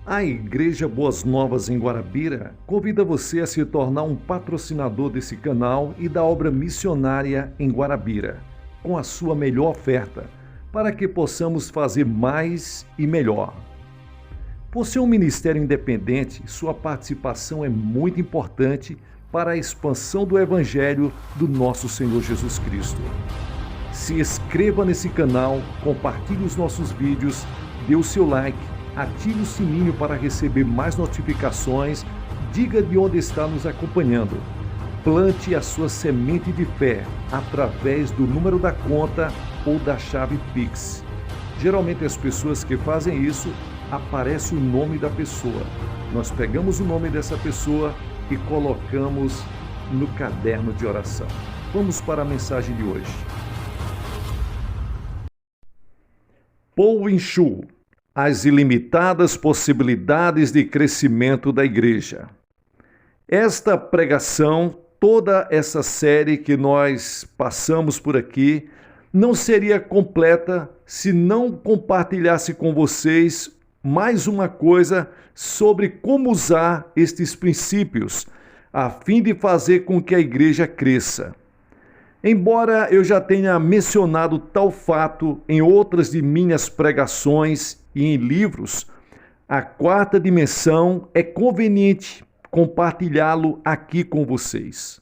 A Igreja Boas Novas em Guarabira convida você a se tornar um patrocinador desse canal e da obra missionária em Guarabira, com a sua melhor oferta, para que possamos fazer mais e melhor. Por ser um ministério independente, sua participação é muito importante para a expansão do Evangelho do nosso Senhor Jesus Cristo. Se inscreva nesse canal, compartilhe os nossos vídeos, dê o seu like, ative o sininho para receber mais notificações, diga de onde está nos acompanhando. Plante a sua semente de fé através do número da conta ou da chave Pix. Geralmente as pessoas que fazem isso, aparece o nome da pessoa. Nós pegamos o nome dessa pessoa e colocamos no caderno de oração. Vamos para a mensagem de hoje. Paul Winchell, as ilimitadas possibilidades de crescimento da igreja. Esta pregação, toda essa série que nós passamos por aqui, não seria completa se não compartilhasse com vocês mais uma coisa sobre como usar estes princípios, a fim de fazer com que a igreja cresça. Embora eu já tenha mencionado tal fato em outras de minhas pregações e em livros, a quarta dimensão é conveniente compartilhá-lo aqui com vocês.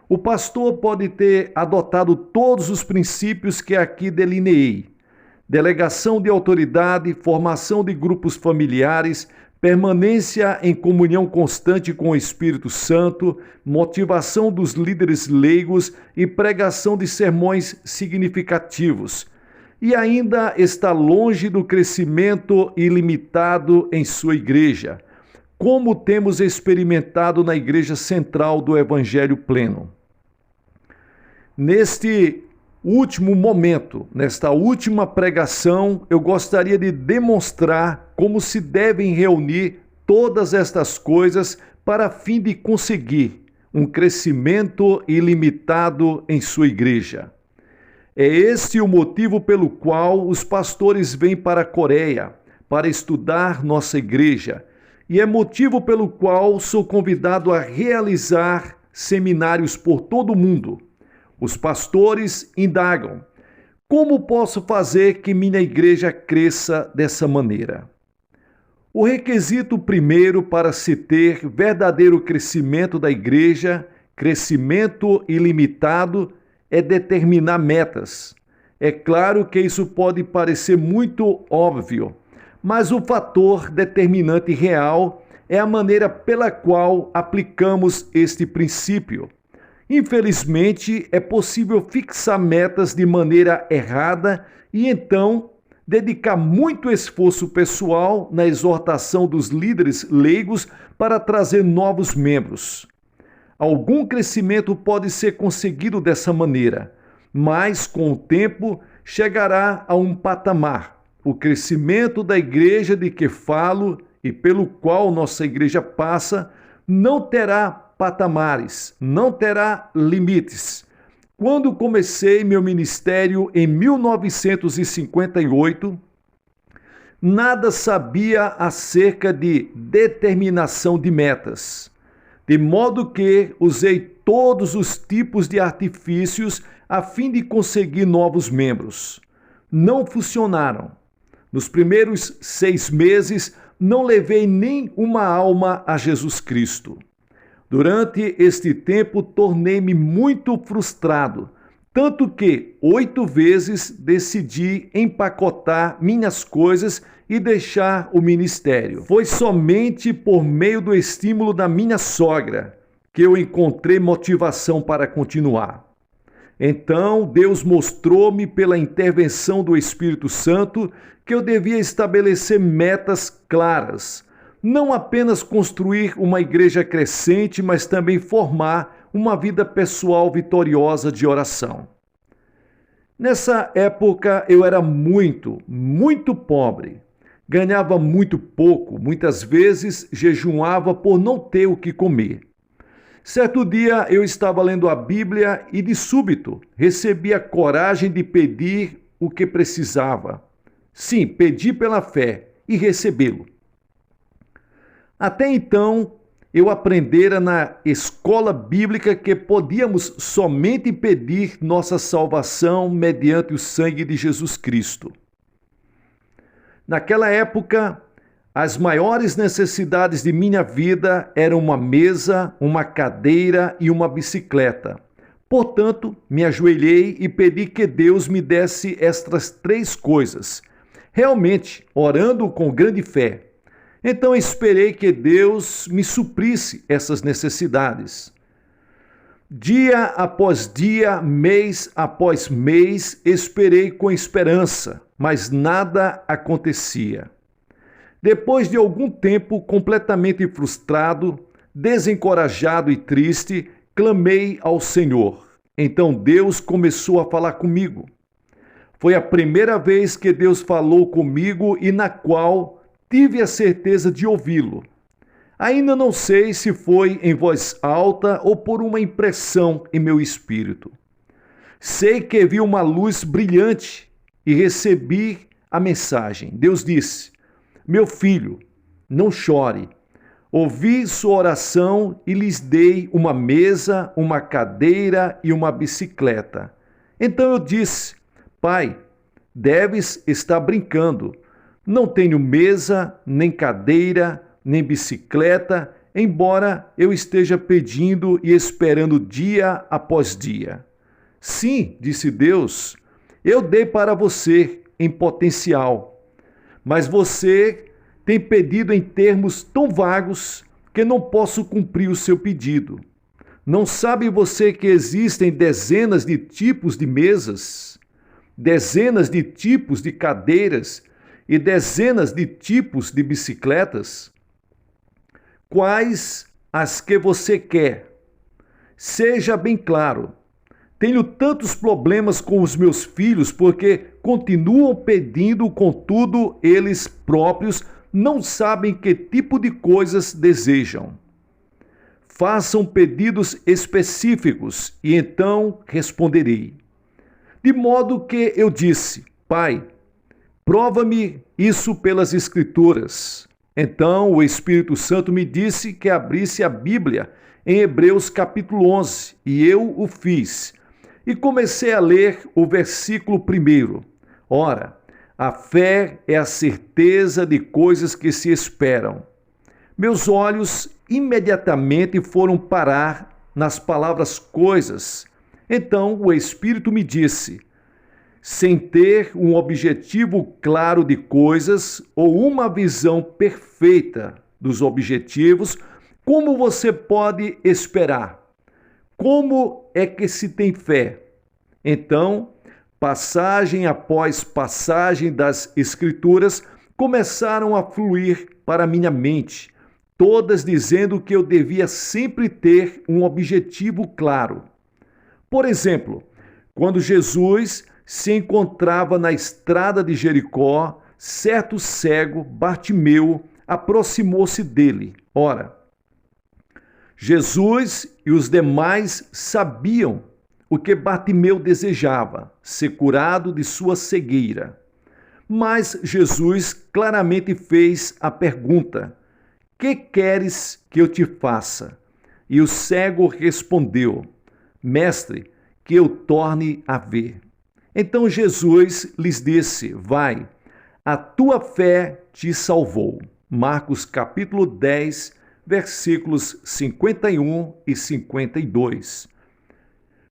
O pastor pode ter adotado todos os princípios que aqui delineei: delegação de autoridade, formação de grupos familiares, permanência em comunhão constante com o Espírito Santo, motivação dos líderes leigos e pregação de sermões significativos. E ainda está longe do crescimento ilimitado em sua igreja, como temos experimentado na Igreja Central do Evangelho Pleno. Neste último momento, nesta última pregação, eu gostaria de demonstrar como se devem reunir todas estas coisas para fim de conseguir um crescimento ilimitado em sua igreja. É este o motivo pelo qual os pastores vêm para a Coreia, para estudar nossa igreja, e é motivo pelo qual sou convidado a realizar seminários por todo o mundo. Os pastores indagam: como posso fazer que minha igreja cresça dessa maneira? O requisito primeiro para se ter verdadeiro crescimento da igreja, crescimento ilimitado, é determinar metas. É claro que isso pode parecer muito óbvio, mas o fator determinante real é a maneira pela qual aplicamos este princípio. Infelizmente, é possível fixar metas de maneira errada e então dedicar muito esforço pessoal na exortação dos líderes leigos para trazer novos membros. Algum crescimento pode ser conseguido dessa maneira, mas com o tempo chegará a um patamar. O crescimento da igreja de que falo e pelo qual nossa igreja passa não terá patamares, não terá limites. Quando comecei meu ministério em 1958, nada sabia acerca de determinação de metas, de modo que usei todos os tipos de artifícios a fim de conseguir novos membros. Não funcionaram. Nos primeiros 6 meses, não levei nem uma alma a Jesus Cristo. Durante este tempo, tornei-me muito frustrado, tanto que 8 vezes decidi empacotar minhas coisas e deixar o ministério. Foi somente por meio do estímulo da minha sogra que eu encontrei motivação para continuar. Então, Deus mostrou-me pela intervenção do Espírito Santo que eu devia estabelecer metas claras, não apenas construir uma igreja crescente, mas também formar uma vida pessoal vitoriosa de oração. Nessa época eu era muito pobre. Ganhava muito pouco, muitas vezes jejuava por não ter o que comer. Certo dia eu estava lendo a Bíblia e de súbito recebi a coragem de pedir o que precisava. Sim, pedi pela fé e recebê-lo. Até então, eu aprendera na escola bíblica que podíamos somente pedir nossa salvação mediante o sangue de Jesus Cristo. Naquela época, as maiores necessidades de minha vida eram uma mesa, uma cadeira e uma bicicleta. Portanto, me ajoelhei e pedi que Deus me desse estas três coisas, realmente orando com grande fé. Então esperei que Deus me suprisse essas necessidades. Dia após dia, mês após mês, esperei com esperança, mas nada acontecia. Depois de algum tempo, completamente frustrado, desencorajado e triste, clamei ao Senhor. Então Deus começou a falar comigo. Foi a primeira vez que Deus falou comigo e na qual tive a certeza de ouvi-lo. Ainda não sei se foi em voz alta ou por uma impressão em meu espírito. Sei que vi uma luz brilhante e recebi a mensagem. Deus disse: meu filho, não chore. Ouvi sua oração e lhes dei uma mesa, uma cadeira e uma bicicleta. Então eu disse: Pai, deves estar brincando. Não tenho mesa, nem cadeira, nem bicicleta, embora eu esteja pedindo e esperando dia após dia. Sim, disse Deus, eu dei para você em potencial, mas você tem pedido em termos tão vagos que não posso cumprir o seu pedido. Não sabe você que existem dezenas de tipos de mesas, dezenas de tipos de cadeiras e dezenas de tipos de bicicletas? Quais as que você quer? Seja bem claro. Tenho tantos problemas com os meus filhos porque continuam pedindo, contudo, eles próprios não sabem que tipo de coisas desejam. Façam pedidos específicos e então responderei. De modo que eu disse: Pai, prova-me isso pelas Escrituras. Então o Espírito Santo me disse que abrisse a Bíblia em Hebreus capítulo 11, e eu o fiz. E comecei a ler o versículo 1. Ora, a fé é a certeza de coisas que se esperam. Meus olhos imediatamente foram parar nas palavras coisas. Então o Espírito me disse: sem ter um objetivo claro de coisas ou uma visão perfeita dos objetivos, como você pode esperar? Como é que se tem fé? Então, passagem após passagem das Escrituras começaram a fluir para minha mente, todas dizendo que eu devia sempre ter um objetivo claro. Por exemplo, quando Jesus se encontrava na estrada de Jericó, certo cego, Bartimeu, aproximou-se dele. Ora, Jesus e os demais sabiam o que Bartimeu desejava, ser curado de sua cegueira. Mas Jesus claramente fez a pergunta: que queres que eu te faça? E o cego respondeu: Mestre, que eu torne a ver. Então Jesus lhes disse: vai, a tua fé te salvou. Marcos capítulo 10, versículos 51 e 52.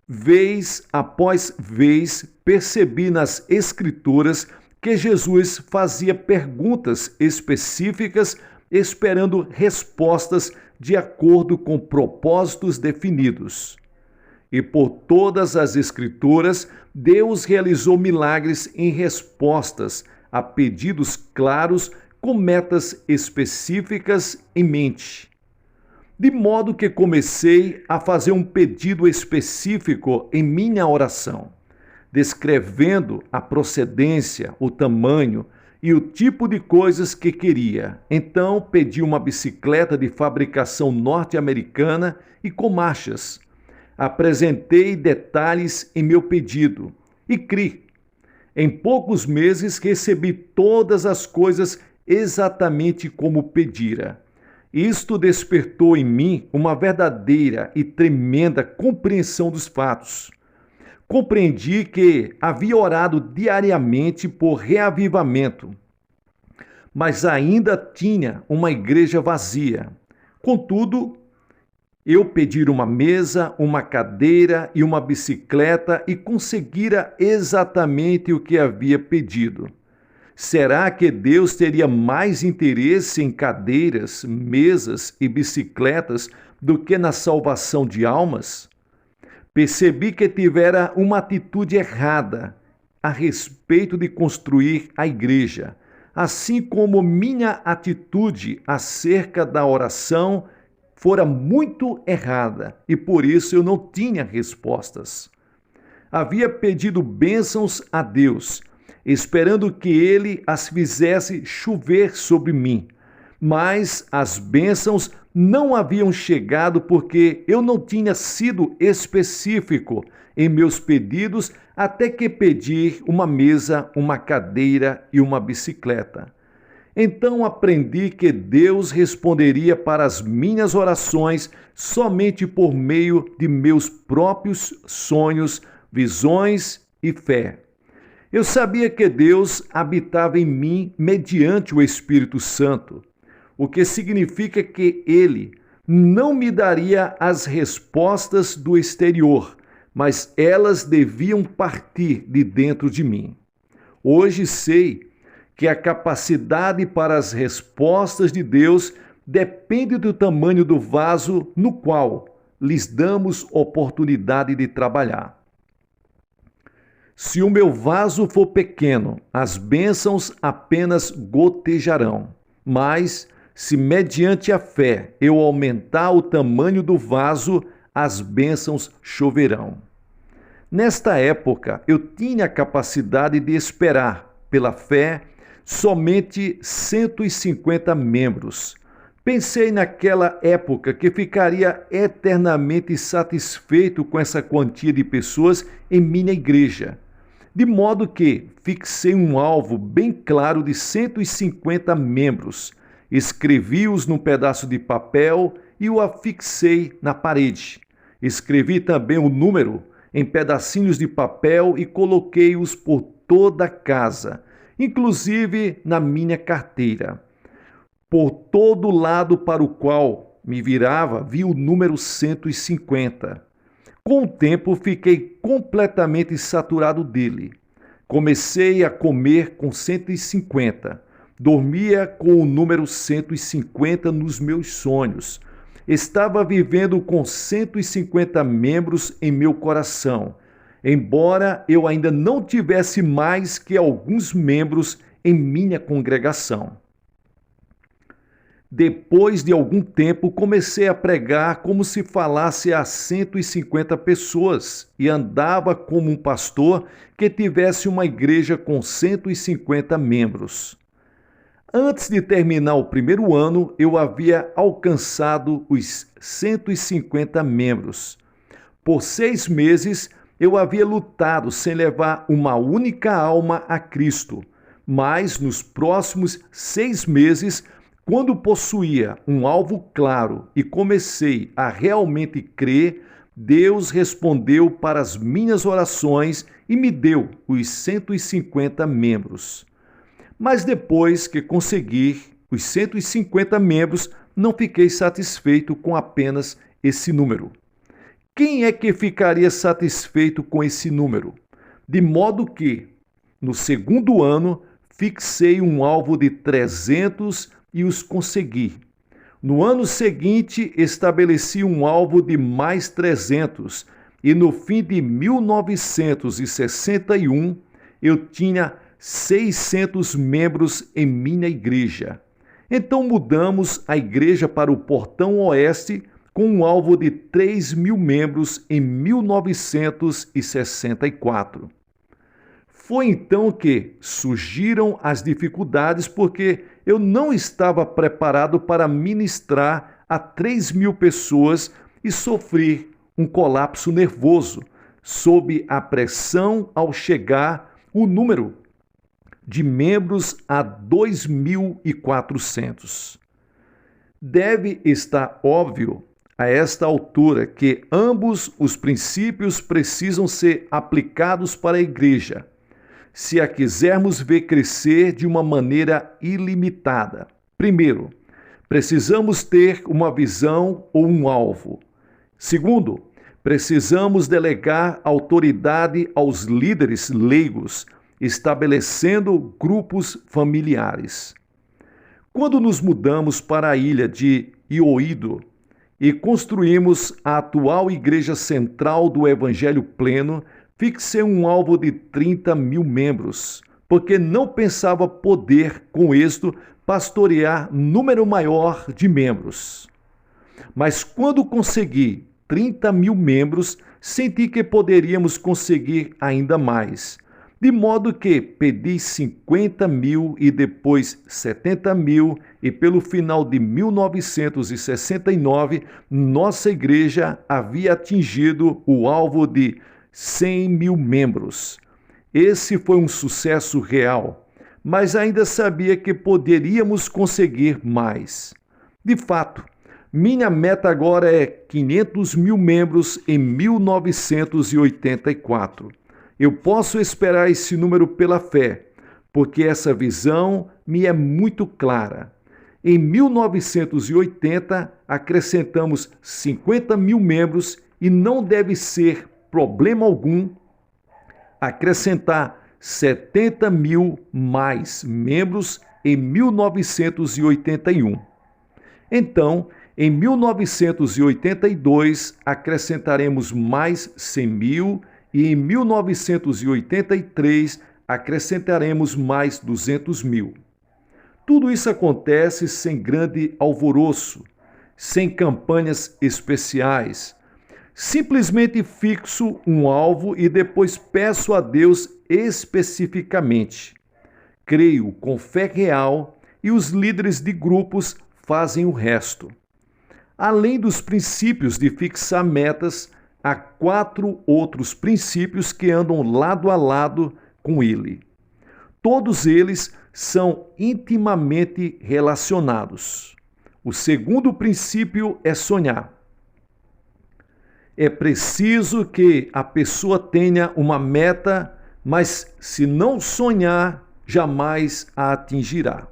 Vez após vez, percebi nas Escrituras que Jesus fazia perguntas específicas, esperando respostas de acordo com propósitos definidos. E por todas as Escrituras, Deus realizou milagres em respostas a pedidos claros com metas específicas em mente. De modo que comecei a fazer um pedido específico em minha oração, descrevendo a procedência, o tamanho e o tipo de coisas que queria. Então pedi uma bicicleta de fabricação norte-americana e com marchas. Apresentei detalhes em meu pedido e criei. Em poucos meses recebi todas as coisas exatamente como pedira. Isto despertou em mim uma verdadeira e tremenda compreensão dos fatos. Compreendi que havia orado diariamente por reavivamento, mas ainda tinha uma igreja vazia. Contudo, eu pedira uma mesa, uma cadeira e uma bicicleta e conseguira exatamente o que havia pedido. Será que Deus teria mais interesse em cadeiras, mesas e bicicletas do que na salvação de almas? Percebi que tivera uma atitude errada a respeito de construir a igreja, assim como minha atitude acerca da oração fora muito errada e por isso eu não tinha respostas. Havia pedido bênçãos a Deus, esperando que ele as fizesse chover sobre mim. Mas as bênçãos não haviam chegado porque eu não tinha sido específico em meus pedidos até que pedi uma mesa, uma cadeira e uma bicicleta. Então aprendi que Deus responderia para as minhas orações somente por meio de meus próprios sonhos, visões e fé. Eu sabia que Deus habitava em mim mediante o Espírito Santo, o que significa que Ele não me daria as respostas do exterior, mas elas deviam partir de dentro de mim. Hoje sei que a capacidade para as respostas de Deus depende do tamanho do vaso no qual lhes damos oportunidade de trabalhar. Se o meu vaso for pequeno, as bênçãos apenas gotejarão. Mas, se mediante a fé eu aumentar o tamanho do vaso, as bênçãos choverão. Nesta época, eu tinha a capacidade de esperar, pela fé, somente 150 membros. Pensei naquela época que ficaria eternamente satisfeito com essa quantia de pessoas em minha igreja. De modo que fixei um alvo bem claro de 150 membros, escrevi-os num pedaço de papel e o afixei na parede. Escrevi também o número em pedacinhos de papel e coloquei-os por toda a casa, inclusive na minha carteira. Por todo lado para o qual me virava, vi o número 150. Com o tempo, fiquei completamente saturado dele. Comecei a comer com 150. Dormia com o número 150 nos meus sonhos. Estava vivendo com 150 membros em meu coração, embora eu ainda não tivesse mais que alguns membros em minha congregação. Depois de algum tempo, comecei a pregar como se falasse a 150 pessoas e andava como um pastor que tivesse uma igreja com 150 membros. Antes de terminar o primeiro ano, eu havia alcançado os 150 membros. Por 6 meses, eu havia lutado sem levar uma única alma a Cristo, mas nos próximos 6 meses, quando possuía um alvo claro e comecei a realmente crer, Deus respondeu para as minhas orações e me deu os 150 membros. Mas depois que consegui os 150 membros, não fiquei satisfeito com apenas esse número. Quem é que ficaria satisfeito com esse número? De modo que, no segundo ano, fixei um alvo de 300 e os consegui. No ano seguinte, estabeleci um alvo de mais 300 e no fim de 1961, eu tinha 600 membros em minha igreja. Então mudamos a igreja para o Portão Oeste com um alvo de 3.000 membros em 1964. Foi então que surgiram as dificuldades porque eu não estava preparado para ministrar a 3.000 pessoas e sofri um colapso nervoso sob a pressão ao chegar o número de membros a 2.400. Deve estar óbvio a esta altura que ambos os princípios precisam ser aplicados para a igreja, se a quisermos ver crescer de uma maneira ilimitada. Primeiro, precisamos ter uma visão ou um alvo. Segundo, precisamos delegar autoridade aos líderes leigos, estabelecendo grupos familiares. Quando nos mudamos para a ilha de Ioído e construímos a atual Igreja Central do Evangelho Pleno, fixei um alvo de 30 mil membros, porque não pensava poder, com êxito, pastorear número maior de membros. Mas quando consegui 30 mil membros, senti que poderíamos conseguir ainda mais. De modo que pedi 50 mil e depois 70 mil, e pelo final de 1969, nossa igreja havia atingido o alvo de 100 mil membros. Esse foi um sucesso real, mas ainda sabia que poderíamos conseguir mais. De fato, minha meta agora é 500 mil membros em 1984. Eu posso esperar esse número pela fé, porque essa visão me é muito clara. Em 1980, acrescentamos 50 mil membros e não deve ser problema algum acrescentar 70 mil mais membros em 1981. Então, em 1982, acrescentaremos mais 100 mil e em 1983 acrescentaremos mais 200 mil. Tudo isso acontece sem grande alvoroço, sem campanhas especiais. Simplesmente fixo um alvo e depois peço a Deus especificamente. Creio com fé real e os líderes de grupos fazem o resto. Além dos princípios de fixar metas, há 4 outros princípios que andam lado a lado com ele. Todos eles são intimamente relacionados. O segundo princípio é sonhar. É preciso que a pessoa tenha uma meta, mas se não sonhar, jamais a atingirá.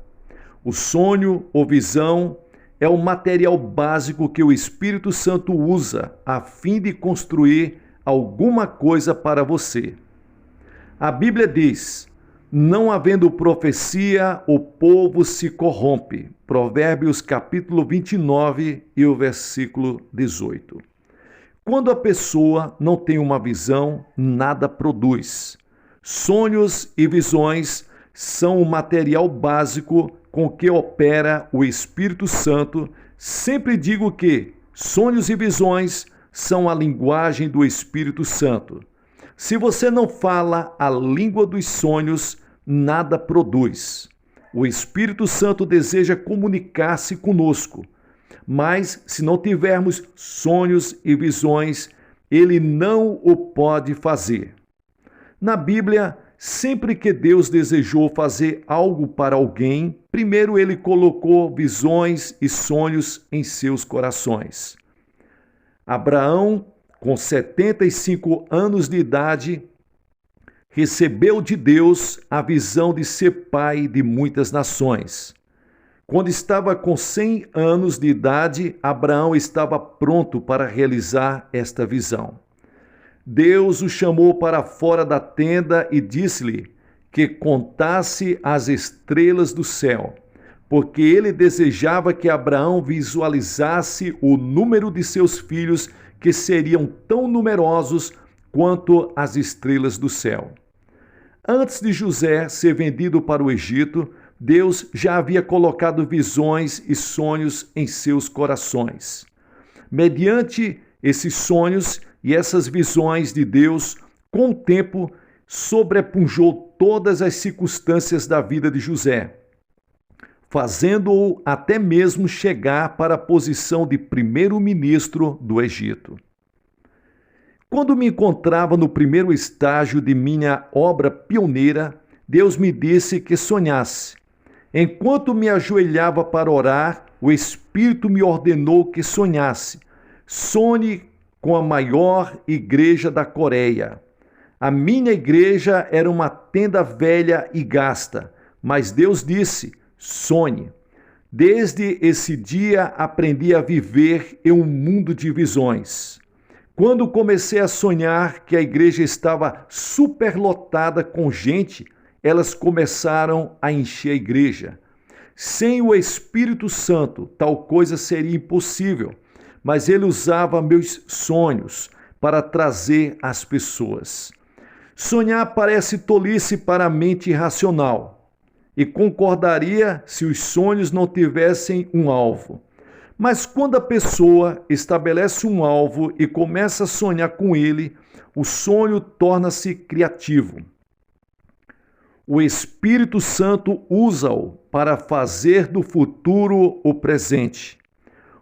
O sonho ou visão é o material básico que o Espírito Santo usa a fim de construir alguma coisa para você. A Bíblia diz: não havendo profecia, o povo se corrompe. Provérbios capítulo 29 e o versículo 18. Quando a pessoa não tem uma visão, nada produz. Sonhos e visões são o material básico com que opera o Espírito Santo. Sempre digo que sonhos e visões são a linguagem do Espírito Santo. Se você não fala a língua dos sonhos, nada produz. O Espírito Santo deseja comunicar-se conosco, mas se não tivermos sonhos e visões, ele não o pode fazer. Na Bíblia, sempre que Deus desejou fazer algo para alguém, primeiro ele colocou visões e sonhos em seus corações. Abraão, com 75 anos de idade, recebeu de Deus a visão de ser pai de muitas nações. Quando estava com 100 anos de idade, Abraão estava pronto para realizar esta visão. Deus o chamou para fora da tenda e disse-lhe que contasse as estrelas do céu, porque ele desejava que Abraão visualizasse o número de seus filhos, que seriam tão numerosos quanto as estrelas do céu. Antes de José ser vendido para o Egito, Deus já havia colocado visões e sonhos em seus corações. Mediante esses sonhos e essas visões de Deus, com o tempo, sobrepujou todas as circunstâncias da vida de José, fazendo-o até mesmo chegar para a posição de primeiro-ministro do Egito. Quando me encontrava no primeiro estágio de minha obra pioneira, Deus me disse que sonhasse. Enquanto me ajoelhava para orar, o Espírito me ordenou que sonhasse. Sonhe com a maior igreja da Coreia. A minha igreja era uma tenda velha e gasta, mas Deus disse: sonhe. Desde esse dia aprendi a viver em um mundo de visões. Quando comecei a sonhar que a igreja estava superlotada com gente, elas começaram a encher a igreja. Sem o Espírito Santo, tal coisa seria impossível, mas ele usava meus sonhos para trazer as pessoas. Sonhar parece tolice para a mente racional, e concordaria se os sonhos não tivessem um alvo. Mas quando a pessoa estabelece um alvo e começa a sonhar com ele, o sonho torna-se criativo. O Espírito Santo usa-o para fazer do futuro o presente.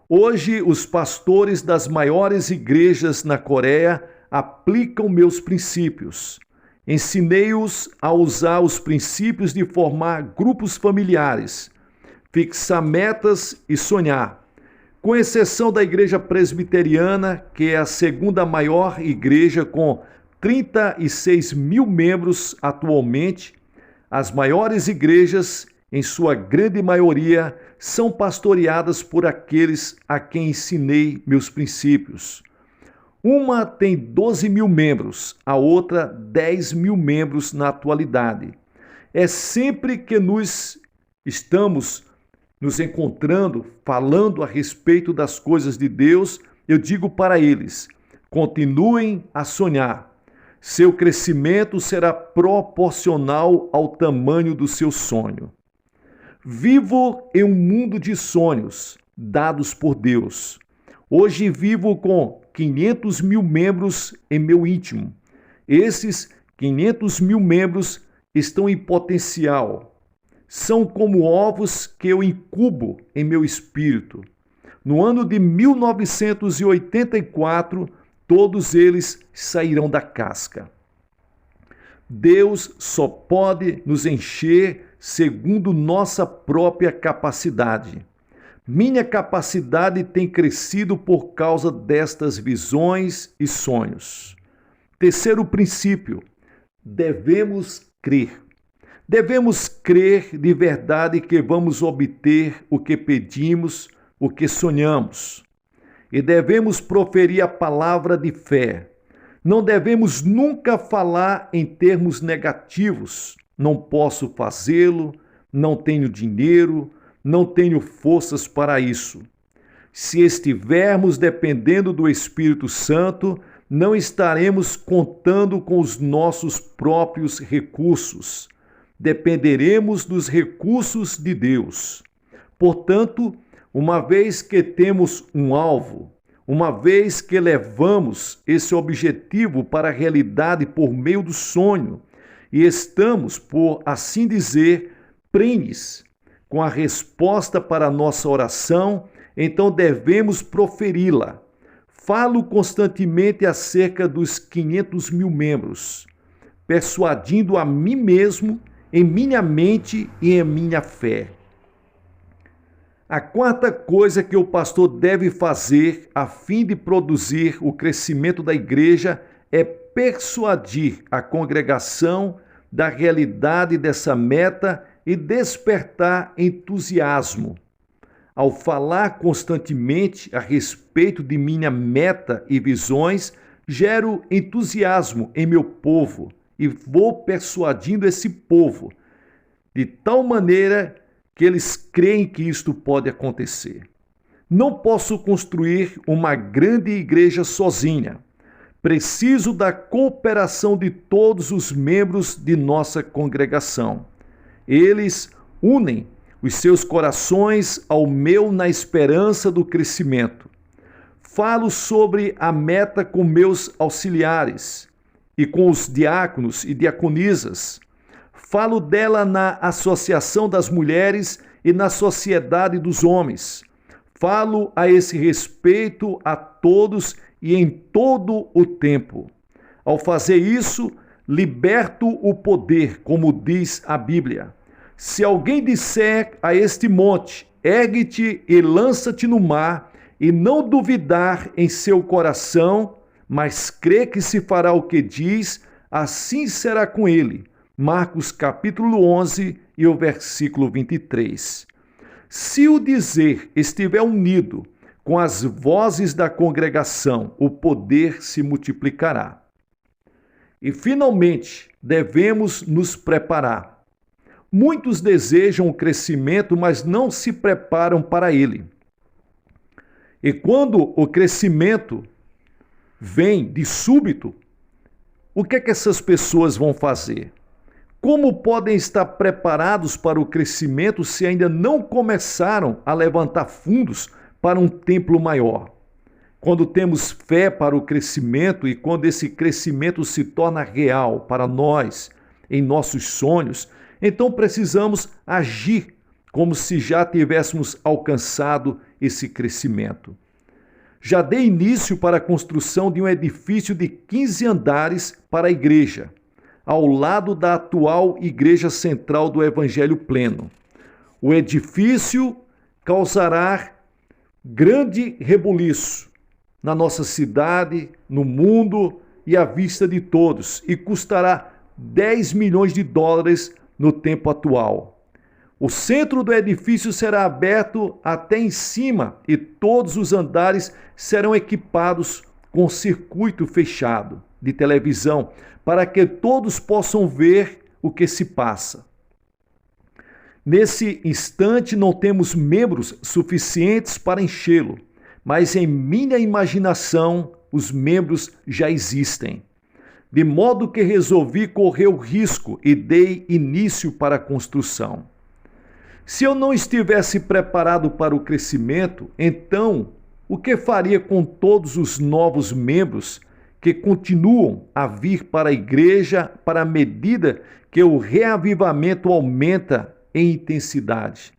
Hoje, os pastores das maiores igrejas na Coreia aplicam meus princípios. Ensinei-os a usar os princípios de formar grupos familiares, fixar metas e sonhar. Com exceção da igreja presbiteriana, que é a segunda maior igreja com 36 mil membros atualmente, as maiores igrejas, em sua grande maioria, são pastoreadas por aqueles a quem ensinei meus princípios. Uma tem 12 mil membros, a outra 10 mil membros na atualidade. É sempre que estamos nos encontrando, falando a respeito das coisas de Deus, eu digo para eles: continuem a sonhar. Seu crescimento será proporcional ao tamanho do seu sonho. Vivo em um mundo de sonhos dados por Deus. Hoje vivo com 500 mil membros em meu íntimo. Esses 500 mil membros estão em potencial. São como ovos que eu incubo em meu espírito. No ano de 1984, todos eles sairão da casca. Deus só pode nos encher segundo nossa própria capacidade. Minha capacidade tem crescido por causa destas visões e sonhos. Terceiro princípio: devemos crer. Devemos crer de verdade que vamos obter o que pedimos, o que sonhamos. E devemos proferir a palavra de fé. Não devemos nunca falar em termos negativos. Não posso fazê-lo, não tenho dinheiro, não tenho forças para isso. Se estivermos dependendo do Espírito Santo, não estaremos contando com os nossos próprios recursos. Dependeremos dos recursos de Deus. Portanto, uma vez que temos um alvo, uma vez que levamos esse objetivo para a realidade por meio do sonho, e estamos, por assim dizer, prenhes com a resposta para a nossa oração, então devemos proferi-la. Falo constantemente acerca dos 500 mil membros, persuadindo a mim mesmo, em minha mente e em minha fé. A quarta coisa que o pastor deve fazer a fim de produzir o crescimento da igreja é persuadir a congregação da realidade dessa meta e despertar entusiasmo. Ao falar constantemente a respeito de minha meta e visões, gero entusiasmo em meu povo e vou persuadindo esse povo de tal maneira que eles creem que isto pode acontecer. Não posso construir uma grande igreja sozinha. Preciso da cooperação de todos os membros de nossa congregação. Eles unem os seus corações ao meu na esperança do crescimento. Falo sobre a meta com meus auxiliares e com os diáconos e diaconisas. Falo dela na associação das mulheres e na sociedade dos homens. Falo a esse respeito a todos e em todo o tempo. Ao fazer isso, liberto o poder, como diz a Bíblia. Se alguém disser a este monte, Ergue-te e lança-te no mar, e não duvidar em seu coração, mas crê que se fará o que diz, assim será com ele. Marcos capítulo 11 e o versículo 23. Se o dizer estiver unido com as vozes da congregação, o poder se multiplicará. E, finalmente, devemos nos preparar. Muitos desejam o crescimento, mas não se preparam para ele. E quando o crescimento vem de súbito, o que é que essas pessoas vão fazer? Como podem estar preparados para o crescimento se ainda não começaram a levantar fundos para um templo maior? Quando temos fé para o crescimento e quando esse crescimento se torna real para nós, em nossos sonhos, então precisamos agir como se já tivéssemos alcançado esse crescimento. Já dei início para a construção de um edifício de 15 andares para a igreja, ao lado da atual Igreja Central do Evangelho Pleno. O edifício causará grande rebuliço na nossa cidade, no mundo e à vista de todos, e custará 10 milhões de dólares no tempo atual. O centro do edifício será aberto até em cima e todos os andares serão equipados com circuito fechado de televisão para que todos possam ver o que se passa. Nesse instante não temos membros suficientes para enchê-lo, mas em minha imaginação os membros já existem. De modo que resolvi correr o risco e dei início para a construção. Se eu não estivesse preparado para o crescimento, então o que faria com todos os novos membros que continuam a vir para a igreja para a medida que o reavivamento aumenta em intensidade?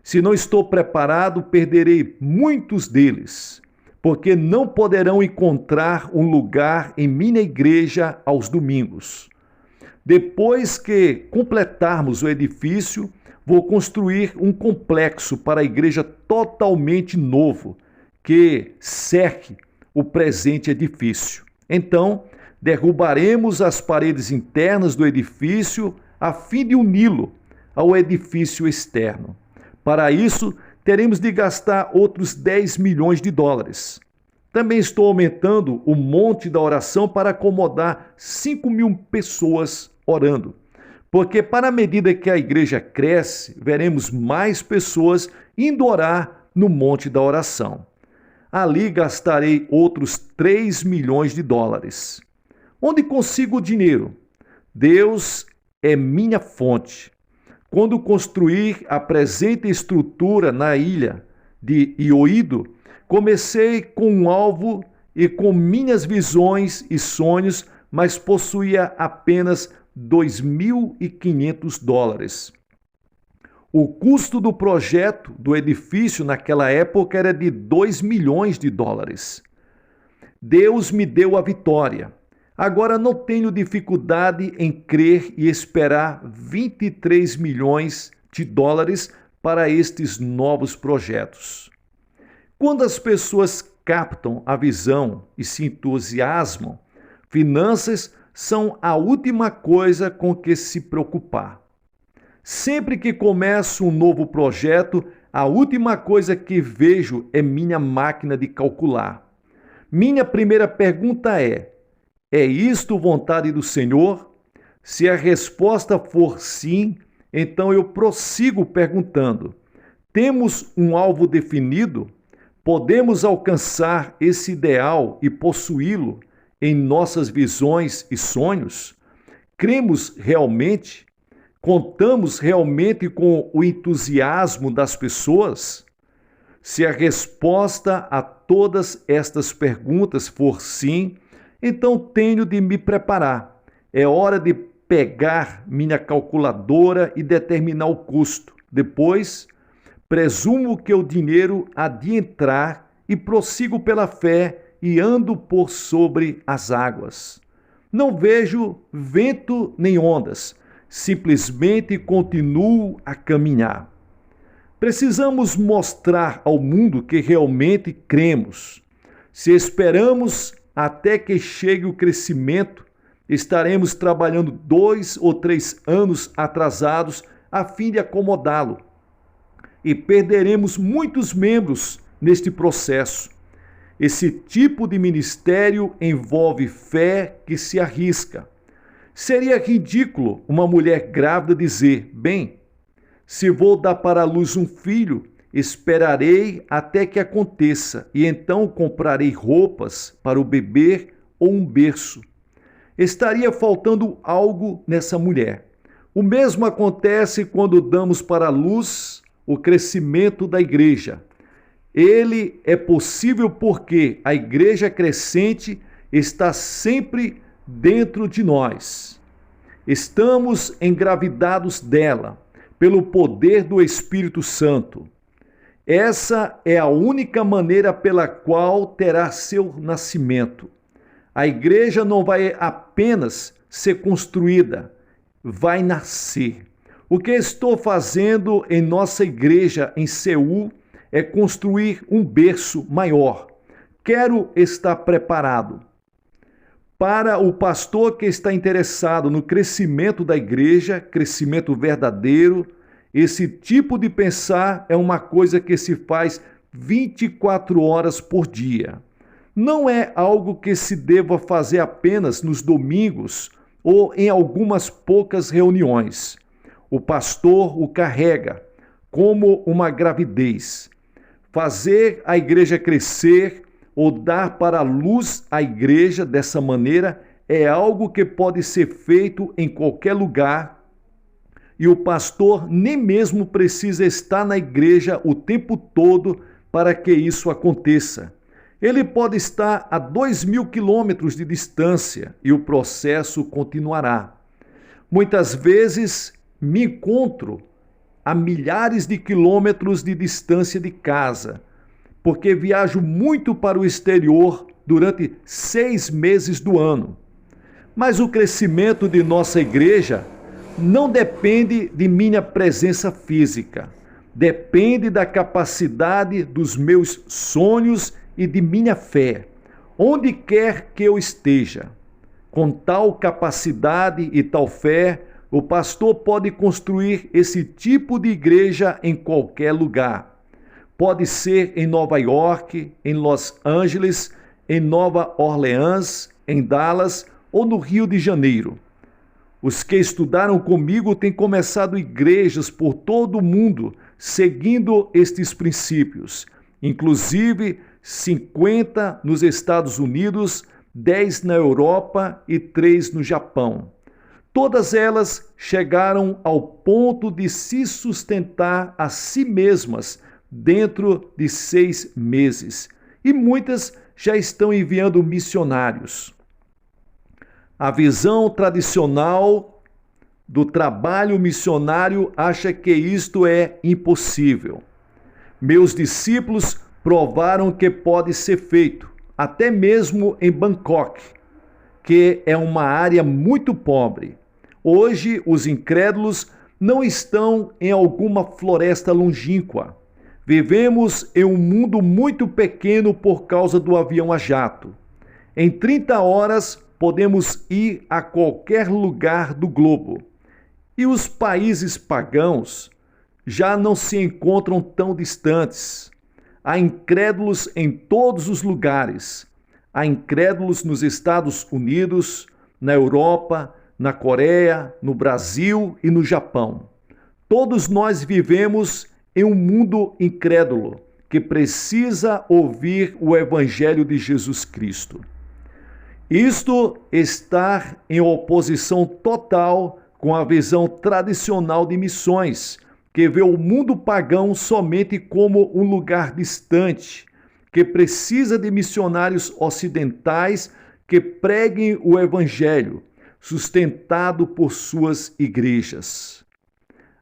Se não estou preparado, perderei muitos deles, porque não poderão encontrar um lugar em minha igreja aos domingos. Depois que completarmos o edifício, vou construir um complexo para a igreja totalmente novo, que cerque o presente edifício. Então, derrubaremos as paredes internas do edifício a fim de uni-lo ao edifício externo. Para isso, teremos de gastar outros 10 milhões de dólares. Também estou aumentando o monte da oração para acomodar 5.000 pessoas orando. Porque para a medida que a igreja cresce, veremos mais pessoas indo orar no monte da oração. Ali gastarei outros 3 milhões de dólares. Onde consigo o dinheiro? Deus é minha fonte. Quando construir a presente estrutura na ilha de Ioído, comecei com um alvo e com minhas visões e sonhos, mas possuía apenas 2.500 dólares. O custo do projeto do edifício naquela época era de 2 milhões de dólares. Deus me deu a vitória. Agora não tenho dificuldade em crer e esperar 23 milhões de dólares para estes novos projetos. Quando as pessoas captam a visão e se entusiasmam, finanças são a última coisa com que se preocupar. Sempre que começo um novo projeto, a última coisa que vejo é minha máquina de calcular. Minha primeira pergunta é isto vontade do Senhor? Se a resposta for sim, então eu prossigo perguntando: temos um alvo definido? Podemos alcançar esse ideal e possuí-lo em nossas visões e sonhos? Cremos realmente? Contamos realmente com o entusiasmo das pessoas? Se a resposta a todas estas perguntas for sim, então tenho de me preparar. É hora de pegar minha calculadora e determinar o custo. Depois, presumo que o dinheiro há de entrar e prossigo pela fé e ando por sobre as águas. Não vejo vento nem ondas, simplesmente continuo a caminhar. Precisamos mostrar ao mundo que realmente cremos. Se esperamos até que chegue o crescimento, estaremos trabalhando 2 ou 3 anos atrasados a fim de acomodá-lo. E perderemos muitos membros neste processo. Esse tipo de ministério envolve fé que se arrisca. Seria ridículo uma mulher grávida dizer: bem, se vou dar para a luz um filho, esperarei até que aconteça e então comprarei roupas para o bebê ou um berço. Estaria faltando algo nessa mulher. O mesmo acontece quando damos para a luz o crescimento da igreja. Ele é possível porque a igreja crescente está sempre dentro de nós. Estamos engravidados dela, pelo poder do Espírito Santo. Essa é a única maneira pela qual terá seu nascimento. A igreja não vai apenas ser construída, vai nascer. O que estou fazendo em nossa igreja em Seul é construir um berço maior. Quero estar preparado. Para o pastor que está interessado no crescimento da igreja, crescimento verdadeiro, esse tipo de pensar é uma coisa que se faz 24 horas por dia. Não é algo que se deva fazer apenas nos domingos ou em algumas poucas reuniões. O pastor o carrega como uma gravidez. Fazer a igreja crescer ou dar para a luz a igreja dessa maneira é algo que pode ser feito em qualquer lugar e o pastor nem mesmo precisa estar na igreja o tempo todo para que isso aconteça. Ele pode estar a 2.000 quilômetros de distância e o processo continuará. Muitas vezes me encontro a milhares de quilômetros de distância de casa, porque viajo muito para o exterior durante 6 meses do ano. Mas o crescimento de nossa igreja não depende de minha presença física, depende da capacidade dos meus sonhos e de minha fé, onde quer que eu esteja. Com tal capacidade e tal fé, o pastor pode construir esse tipo de igreja em qualquer lugar. Pode ser em Nova York, em Los Angeles, em Nova Orleans, em Dallas ou no Rio de Janeiro. Os que estudaram comigo têm começado igrejas por todo o mundo seguindo estes princípios, inclusive 50 nos Estados Unidos, 10 na Europa e 3 no Japão. Todas elas chegaram ao ponto de se sustentar a si mesmas dentro de 6 meses, e muitas já estão enviando missionários. A visão tradicional do trabalho missionário acha que isto é impossível. Meus discípulos provaram que pode ser feito, até mesmo em Bangkok, que é uma área muito pobre. Hoje, os incrédulos não estão em alguma floresta longínqua. Vivemos em um mundo muito pequeno por causa do avião a jato. Em 30 horas, podemos ir a qualquer lugar do globo. E os países pagãos já não se encontram tão distantes. Há incrédulos em todos os lugares. Há incrédulos nos Estados Unidos, na Europa, na Coreia, no Brasil e no Japão. Todos nós vivemos em um mundo incrédulo que precisa ouvir o Evangelho de Jesus Cristo. Isto está em oposição total com a visão tradicional de missões, que vê o mundo pagão somente como um lugar distante, que precisa de missionários ocidentais que preguem o Evangelho, sustentado por suas igrejas.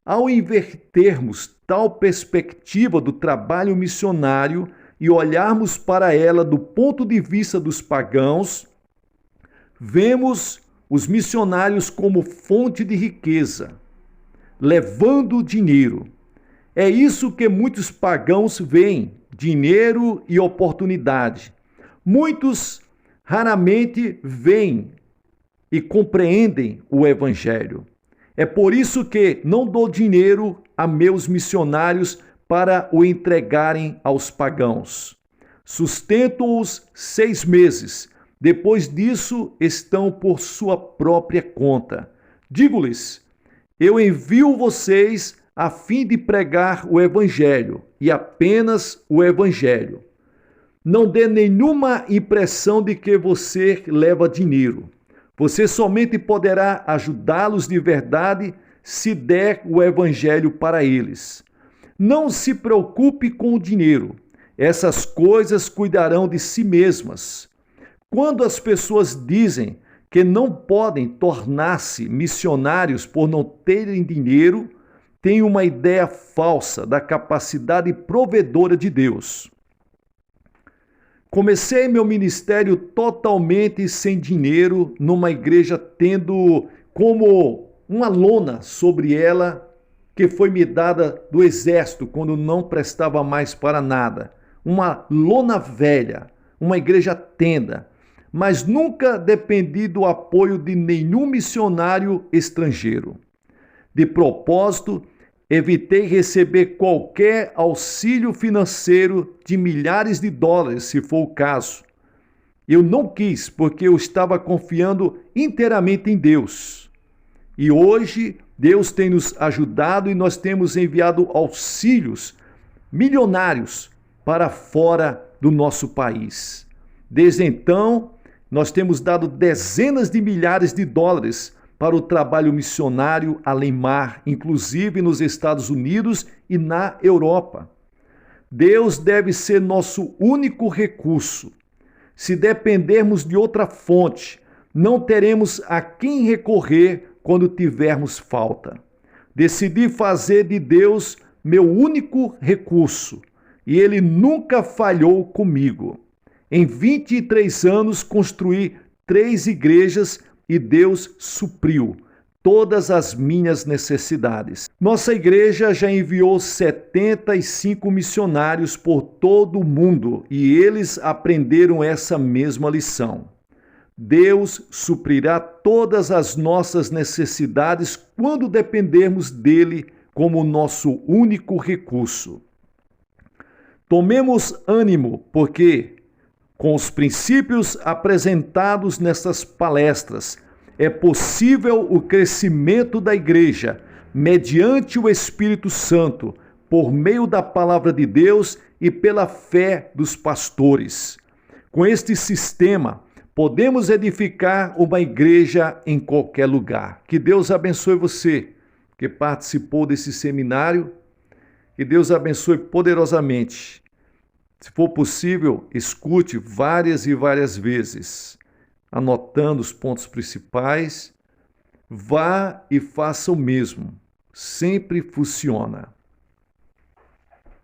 Ao invertermos tal perspectiva do trabalho missionário e olharmos para ela do ponto de vista dos pagãos, vemos os missionários como fonte de riqueza, levando dinheiro. É isso que muitos pagãos veem: dinheiro e oportunidade. Muitos raramente veem e compreendem o Evangelho. É por isso que não dou dinheiro a meus missionários para o entregarem aos pagãos. Sustento-os 6 meses. Depois disso, estão por sua própria conta. Digo-lhes: eu envio vocês a fim de pregar o Evangelho, e apenas o Evangelho. Não dê nenhuma impressão de que você leva dinheiro. Você somente poderá ajudá-los de verdade se der o Evangelho para eles. Não se preocupe com o dinheiro. Essas coisas cuidarão de si mesmas. Quando as pessoas dizem que não podem tornar-se missionários por não terem dinheiro, têm uma ideia falsa da capacidade provedora de Deus. Comecei meu ministério totalmente sem dinheiro, numa igreja tendo como uma lona sobre ela que foi me dada do exército quando não prestava mais para nada. Uma lona velha, uma igreja tenda, mas nunca dependi do apoio de nenhum missionário estrangeiro. De propósito, evitei receber qualquer auxílio financeiro de milhares de dólares, se for o caso. Eu não quis, porque eu estava confiando inteiramente em Deus. E hoje, Deus tem nos ajudado e nós temos enviado auxílios milionários para fora do nosso país. Desde então, nós temos dado dezenas de milhares de dólares para o trabalho missionário além-mar, inclusive nos Estados Unidos e na Europa. Deus deve ser nosso único recurso. Se dependermos de outra fonte, não teremos a quem recorrer quando tivermos falta. Decidi fazer de Deus meu único recurso e Ele nunca falhou comigo. Em 23 anos construí 3 igrejas e Deus supriu todas as minhas necessidades. Nossa igreja já enviou 75 missionários por todo o mundo e eles aprenderam essa mesma lição. Deus suprirá todas as nossas necessidades quando dependermos dele como nosso único recurso. Tomemos ânimo, porque com os princípios apresentados nessas palestras, é possível o crescimento da igreja mediante o Espírito Santo, por meio da palavra de Deus e pela fé dos pastores. Com este sistema, podemos edificar uma igreja em qualquer lugar. Que Deus abençoe você que participou desse seminário. Que Deus abençoe poderosamente. Se for possível, escute várias e várias vezes, anotando os pontos principais. Vá e faça o mesmo. Sempre funciona.